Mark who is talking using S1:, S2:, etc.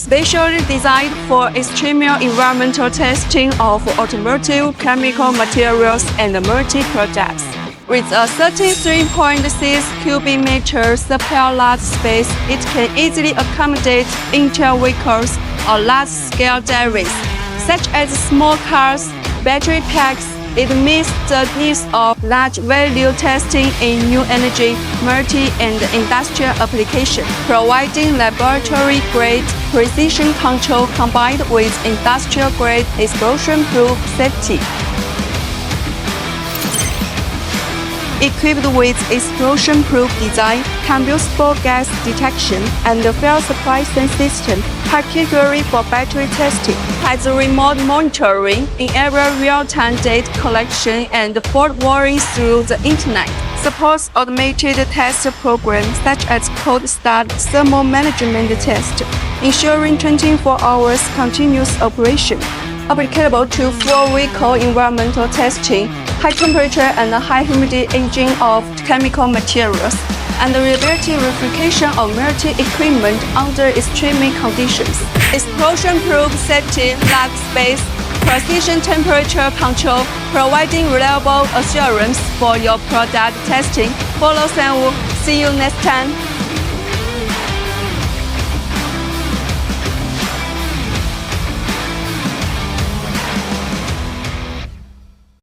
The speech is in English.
S1: specially designed for extreme environmental testing of automotive chemical materials and multi-products. With a 33.6 cubic meters per lot space, it can easily accommodate inter vehicles or large-scale dairies, such as small cars, battery packs. It meets the needs of large-value testing in new energy, multi, and industrial applications, providing laboratory-grade precision control combined with industrial-grade explosion-proof safety. Equipped with explosion-proof design, combustible gas detection, and fuel suppression system, particularly for battery testing, has remote monitoring, enable real-time data collection and fault warning through the internet, supports automated test programs such as cold start thermal management test, ensuring 24 hours continuous operation. Applicable to full vehicle environmental testing, high temperature and high humidity aging of chemical materials, and reliability verification of multi-equipment under extreme conditions. Explosion-proof safety, large space, precision temperature control, providing reliable assurance for your product testing. Follow Sanwood. See you next time.